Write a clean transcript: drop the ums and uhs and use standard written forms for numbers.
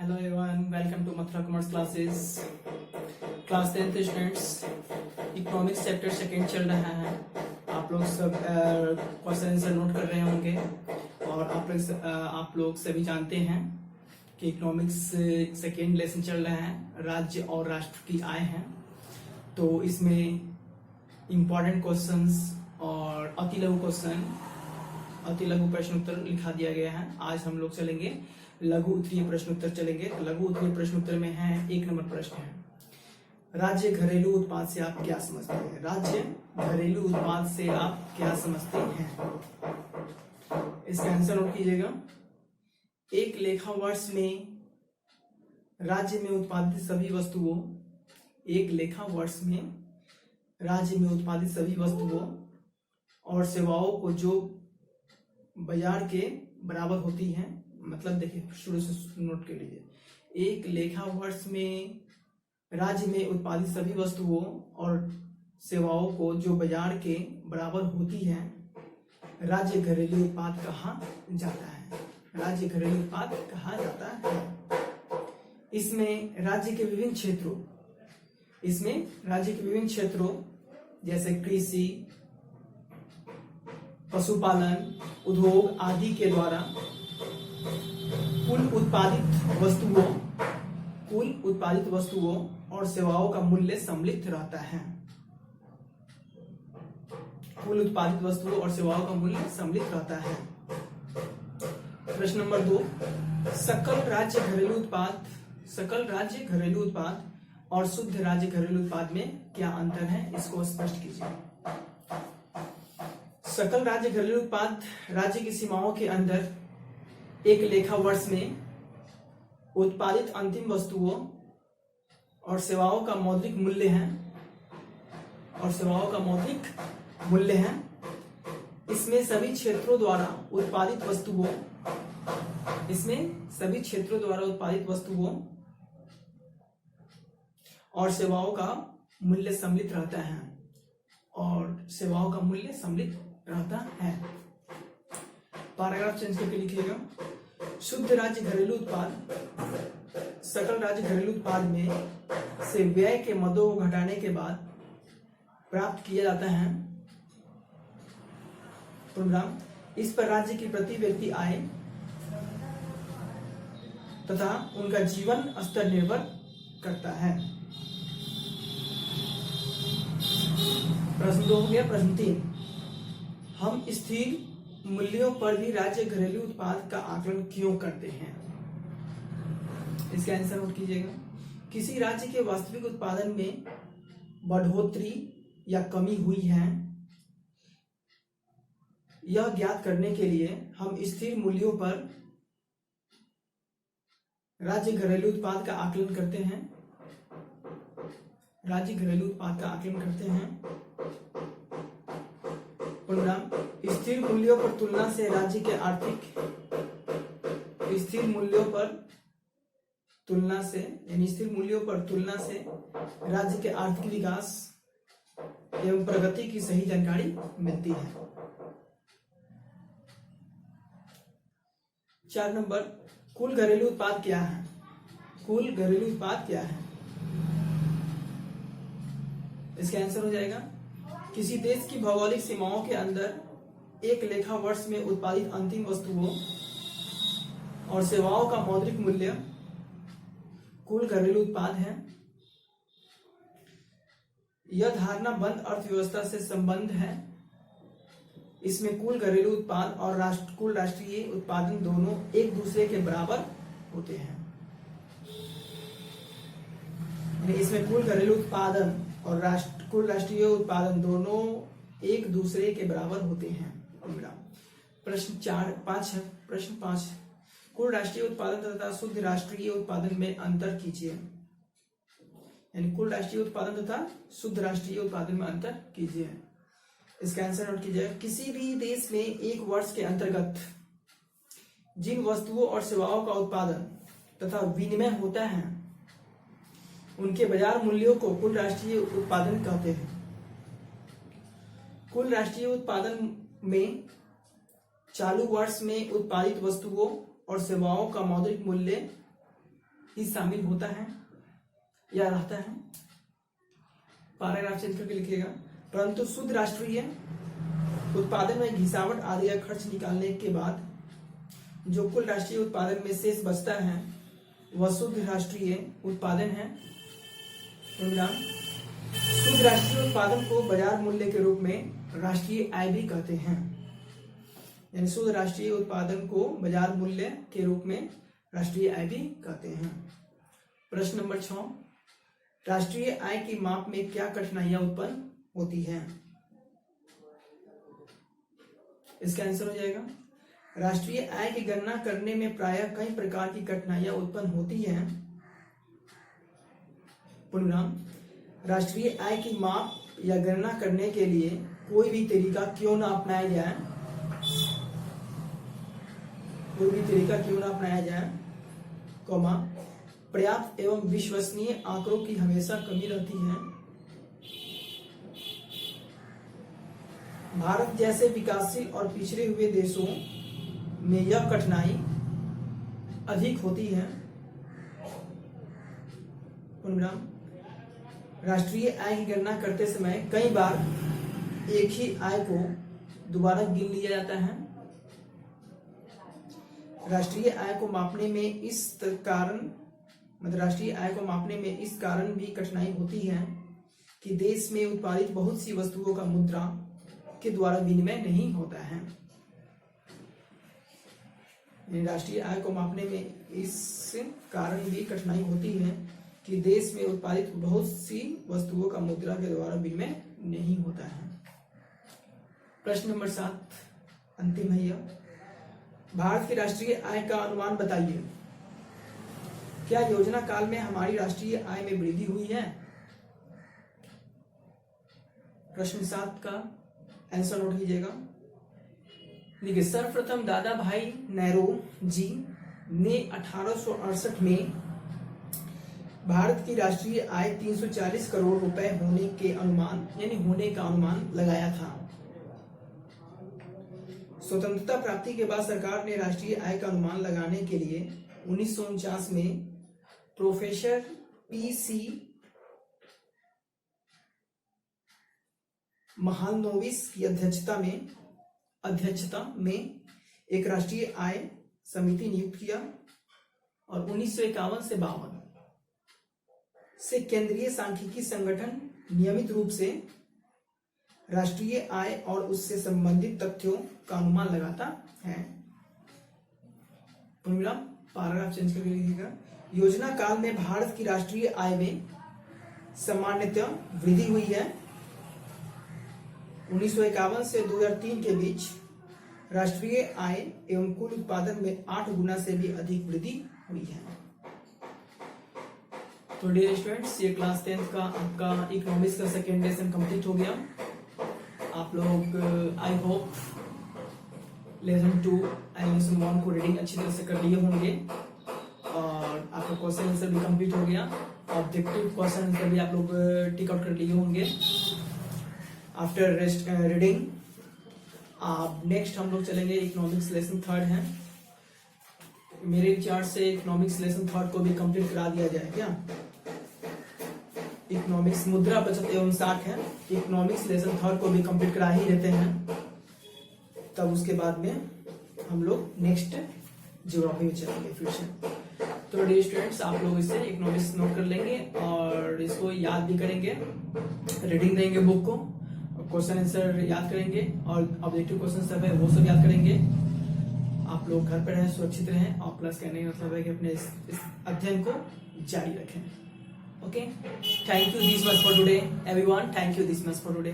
Hello everyone, welcome to Mathura commerce classes. Class 10th students, economics chapter second चल रहा है। आप लोग सब क्वेश्चन आंसर नोट कर रहे होंगे और आप लोग सभी जानते हैं कि इकोनॉमिक्स सेकंड लेसन चल रहा है, राज्य और राष्ट्र की आय है। तो इसमें इम्पोर्टेंट क्वेश्चंस और अति लघु प्रश्न उत्तर लिखा दिया गया है। आज हम लोग चलेंगे लघु उत्तरीय प्रश्न उत्तर चलेंगे। तो लघु उत्तरीय प्रश्न उत्तर में है 1 नंबर प्रश्न है, राज्य घरेलू उत्पाद से आप क्या समझते हैं? राज्य घरेलू उत्पाद से आप क्या समझते हैं? इसका आंसर नोट कीजिएगा। एक लेखा वर्ष में राज्य में उत्पादित सभी वस्तुओं, एक लेखा वर्ष में राज्य में उत्पादित सभी वस्तुओं और सेवाओं को जो बाजार के बराबर होती हैं, मतलब देखिए शुरू से नोट कर लीजिए। एक लेखा वर्ष में राज्य में उत्पादित सभी वस्तुओं और सेवाओं को जो बाजार के बराबर होती हैं, राज्य घरेलू उत्पाद कहा जाता है। राज्य घरेलू उत्पाद कहा जाता है। इसमें राज्य के विभिन्न क्षेत्रों जैसे कृषि, पशुपालन, उद्योग आदि के द्वारा कुल उत्पादित वस्तुओं और सेवाओं का मूल्य सम्मिलित रहता है। कुल उत्पादित वस्तुओं और सेवाओं का मूल्य सम्मिलित रहता है। प्रश्न नंबर 2, सकल राज्य घरेलू उत्पाद और शुद्ध राज्य घरेलू उत्पाद में क्या अंतर है? इसको स्पष्ट कीजिए। सकल राज्य घरेलू उत्पाद राज्य की सीमाओं के अंदर एक लेखा वर्ष में उत्पादित अंतिम वस्तुओं और सेवाओं का मौद्रिक मूल्य है। इसमें सभी क्षेत्रों द्वारा उत्पादित वस्तुओं और सेवाओं का मूल्य सम्मिलित रहता है। पैराग्राफ चेंज करके लिखिएगा। शुद्ध राज्य घरेलू उत्पाद सकल राज्य घरेलू उत्पाद में से व्यय के मदों को घटाने के बाद प्राप्त किया जाता है परिणाम। इस पर राज्य की प्रति व्यक्ति आय तथा उनका जीवन स्तर निर्भर करता है। प्रश्न 2 हो गया। प्रश्न 3, हम स्थिर मूल्यों पर भी राज्य घरेलू उत्पाद का आकलन क्यों करते हैं? इसका आंसर नोट कीजिएगा। किसी राज्य के वास्तविक उत्पादन में बढ़ोतरी या कमी हुई है, यह ज्ञात करने के लिए हम स्थिर मूल्यों पर राज्य घरेलू उत्पाद का आकलन करते हैं। परिणाम, स्थिर मूल्यों पर तुलना से राज्य के स्थिर मूल्यों पर तुलना से राज्य के आर्थिक विकास एवं प्रगति की सही जानकारी मिलती है। 4 नंबर, कुल घरेलू उत्पाद क्या है? इसका आंसर हो जाएगा, किसी देश की भौगोलिक सीमाओं के अंदर एक लेखा वर्ष में उत्पादित अंतिम वस्तुओं और सेवाओं का मौद्रिक मूल्य कुल घरेलू उत्पाद है। यह धारणा बंद अर्थव्यवस्था से संबंध है। इसमें कुल घरेलू उत्पाद और कुल राष्ट्रीय उत्पादन दोनों एक दूसरे के बराबर होते हैं। इसमें कुल घरेलू उत्पादन और कुल राष्ट्रीय उत्पादन दोनों एक दूसरे के बराबर होते हैं। प्रश्न 5, कुल राष्ट्रीय उत्पादन तथा शुद्ध राष्ट्रीय उत्पादन में अंतर कीजिए। यानी कुल राष्ट्रीय उत्पादन तथा शुद्ध राष्ट्रीय उत्पादन में अंतर कीजिए। इसका आंसर नोट कीजिए। किसी भी देश में एक वर्ष के अंतर्गत जिन वस्तुओं और सेवाओं का उत्पादन तथा विनिमय होता है, उनके बाजार मूल्यों को कुल राष्ट्रीय उत्पादन कहते हैं। कुल राष्ट्रीय उत्पादन में चालू वर्ष में उत्पादित वस्तुओं और सेवाओं का मौद्रिक मूल्य ही शामिल होता है या रहता है? पैराग्राफ चेंज करके लिखिएगा। परंतु शुद्ध राष्ट्रीय उत्पादन में घिसावट आदि का खर्च निकालने के बाद जो कुल राष्ट्रीय उत्पादन में शेष बचता है वह शुद्ध राष्ट्रीय उत्पादन है। शुद्ध राष्ट्रीय उत्पादन को बाजार मूल्य के रूप में राष्ट्रीय आय भी कहते हैं। यानी शुद्ध राष्ट्रीय उत्पादन को बाजार मूल्य के रूप में राष्ट्रीय आय भी कहते हैं। प्रश्न नंबर 6, राष्ट्रीय आय की माप में क्या कठिनाइयां उत्पन्न होती हैं? इसका आंसर हो जाएगा, राष्ट्रीय आय की गणना करने में प्रायः कई प्रकार की कठिनाइयां उत्पन्न होती हैं। पुनः राष्ट्रीय आय की माप या गणना करने के लिए कोई भी तरीका क्यों ना अपनाया जाए, कौमा पर्याप्त एवं विश्वसनीय आंकड़ों की हमेशा कमी रहती है। भारत जैसे विकासशील और पिछड़े हुए देशों में यह कठिनाई अधिक होती है। राष्ट्रीय आय की गणना करते समय कई बार एक ही आय को दोबारा गिन लिया जाता है। राष्ट्रीय आय को मापने में इस कारण भी कठिनाई होती है कि देश में उत्पादित बहुत सी वस्तुओं का मुद्रा के द्वारा विनिमय नहीं होता है। राष्ट्रीय आय को मापने में इस कारण भी कठिनाई होती है कि देश में उत्पादित बहुत सी वस्तुओं का मुद्रा के द्वारा विनिमय नहीं होता है। प्रश्न नंबर 7 अंतिम है यह, भारत की राष्ट्रीय आय का अनुमान बताइए। क्या योजना काल में हमारी राष्ट्रीय आय में वृद्धि हुई है? प्रश्न 7 का आंसर नोट कीजिएगा। देखिए, सर्वप्रथम दादा भाई नौरोजी ने 1868 में भारत की राष्ट्रीय आय 340 करोड़ रुपए होने का अनुमान लगाया था। स्वतंत्रता प्राप्ति के बाद सरकार ने राष्ट्रीय आय का अनुमान लगाने के लिए 1949 में प्रोफेसर पी.सी. महालनोबिस की अध्यक्षता में एक राष्ट्रीय आय समिति नियुक्त किया और 1951 से 52 से केंद्रीय सांख्यिकी संगठन नियमित रूप से राष्ट्रीय आय और उससे संबंधित तथ्यों का अनुमान लगाता है। पैराग्राफ चेंज करके लिखिएगा। योजना काल में भारत की राष्ट्रीय आय में सामान्यतः वृद्धि हुई है। 1951 से 2003 के बीच राष्ट्रीय आय एवं कुल उत्पादन में 8 गुना से भी अधिक वृद्धि हुई है। तो डियर स्टूडेंट्स, ये क्लास 10 का आपका इकोनॉमिक्स का सेकेंड लेसन कंप्लीट हो गया। आप लोग I hope lesson 2 and lesson 1 को रीडिंग अच्छी तरह से कर लिए होंगे और आपका क्वेश्चन आंसर भी कंप्लीट हो गया। ऑब्जेक्टिव क्वेश्चन आंसर भी आप लोग टिक आउट कर लिए होंगे आफ्टर रीडिंग। अब नेक्स्ट हम लोग चलेंगे इकोनॉमिक्स लेसन 3 है। मेरे विचार से इकोनॉमिक्स लेसन 3 को भी कंप्लीट करा दिया जाए क्या? इकोनॉमिक्स मुद्रा बचत एवं साख है, इकोनॉमिक्स लेसन 3 को भी कंप्लीट करा ही देते हैं, तब उसके बाद में हम लोग नेक्स्ट ज्योग्राफी में चलेंगे फिर से। तो डियर स्टूडेंट्स, आप लोग इससे इकोनॉमिक्स नोट कर लेंगे और इसको याद भी करेंगे, रीडिंग देंगे बुक को, क्वेश्चन आंसर याद करेंगे और ऑब्जेक्टिव क्वेश्चन सब है वो सब याद करेंगे। आप लोग घर पर रहें, सुरक्षित रहें और प्लस कहने का मतलब है कि अपने इस अध्ययन को जारी रखें। Okay, thank you this much for today everyone, thank you this much for today।